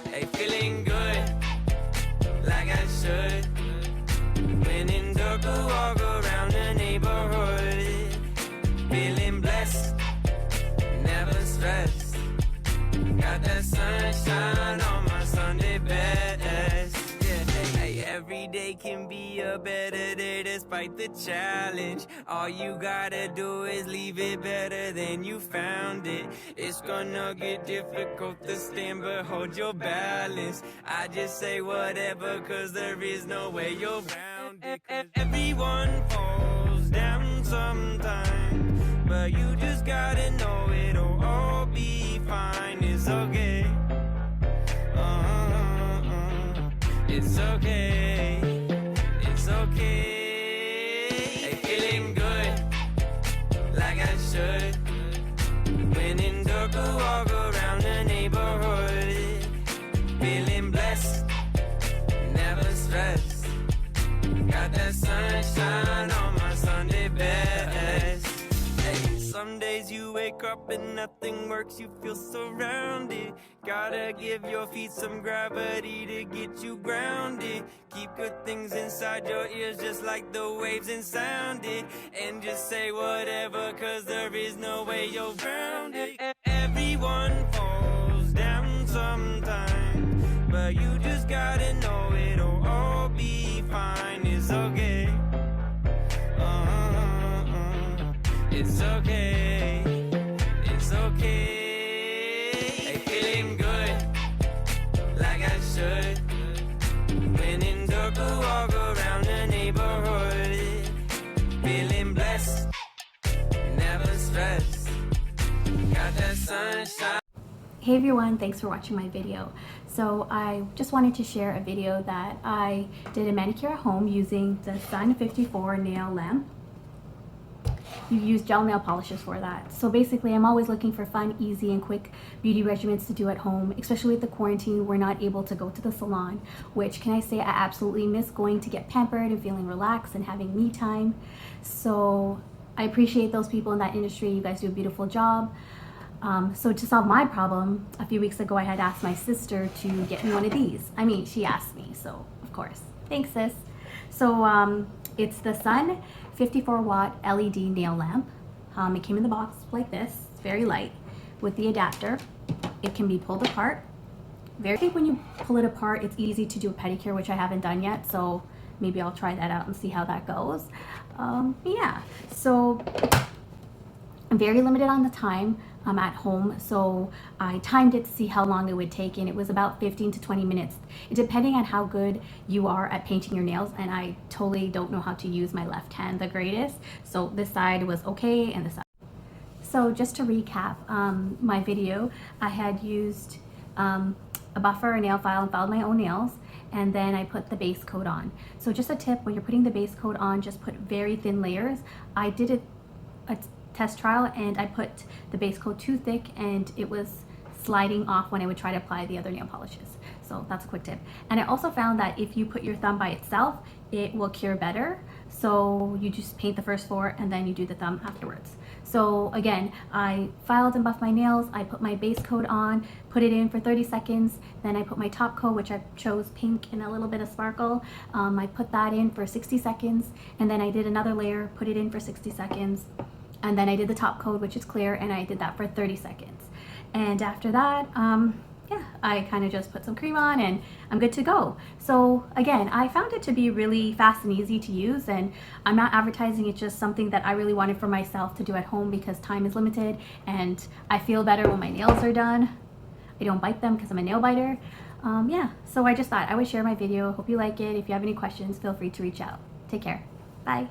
Hey, feeling good, like I should. When in dark, I walk around the neighborhood. Feeling blessed, never stressed. Got that sunshine on my Sunday best. Yeah, hey, every day can be a better day despite the challenge. All you gotta do is leave it better than you found it. It's gonna get difficult to stand, but hold your balance. I just say whatever, cause there is no way you're around it. Everyone falls down sometime, but you just gotta know it'll all be fine. It's okay. It's okay. It's okay. Hey, feeling good, like I should. When in dark, I walk around the neighborhood. Feeling blessed, never stressed. Got that sunshine on my Sunday best. Hey, some days you wake up and nothing works, you feel surrounded. Gotta give your feet some gravity to get you grounded. Keep good things inside your ears just like the waves and sound it. And just say whatever, cause there is no way you're grounded. Everyone falls down sometime, but you just gotta know it'll all be fine. It's okay. It's okay. It's okay. Hey, feeling good, like I should. When in dark, I walk around the neighborhood. Feeling blessed, never stressed. Got that sunshine. Hey everyone, thanks for watching my video. So I just wanted to share a video that I did a manicure at home using the Sun 54 nail lamp. You use gel nail polishes for that. So basically I'm always looking for fun, easy and quick beauty regimens to do at home, especially with the quarantine. We're not able to go to the salon, which can I say I absolutely miss going to get pampered and feeling relaxed and having me time. So I appreciate those people in that industry. You guys do a beautiful job. So to solve my problem, a few weeks ago I had asked my sister to get me one of these. I mean, she asked me, so of course. Thanks, sis. So it's the Sun 54 watt LED nail lamp. It came in the box like this. It's very light with the adapter. It can be pulled apart. I think when you pull it apart, it's easy to do a pedicure, which I haven't done yet. So maybe I'll try that out and see how that goes. Yeah, so I'm very limited on the time. I'm at home, so I timed it to see how long it would take, and it was about 15 to 20 minutes, depending on how good you are at painting your nails. And I totally don't know how to use my left hand the greatest, so this side was okay and this side. So just to recap my video, I had used a buffer, a nail file, and filed my own nails, and then I put the base coat on. So just a tip, when you're putting the base coat on, just put very thin layers. I did a test trial and I put the base coat too thick and it was sliding off when I would try to apply the other nail polishes. So that's a quick tip. And I also found that if you put your thumb by itself, it will cure better. So you just paint the first floor and then you do the thumb afterwards. So again, I filed and buffed my nails. I put my base coat on, put it in for 30 seconds. Then I put my top coat, which I chose pink and a little bit of sparkle. I put that in for 60 seconds. And then I did another layer, put it in for 60 seconds. And then I did the top coat, which is clear, and I did that for 30 seconds. And after that, yeah, I kind of just put some cream on and I'm good to go. So again, I found it to be really fast and easy to use, and I'm not advertising. It's just something that I really wanted for myself to do at home because time is limited and I feel better when my nails are done. I don't bite them because I'm a nail biter. Yeah, so I just thought I would share my video. Hope you like it. If you have any questions, feel free to reach out. Take care. Bye.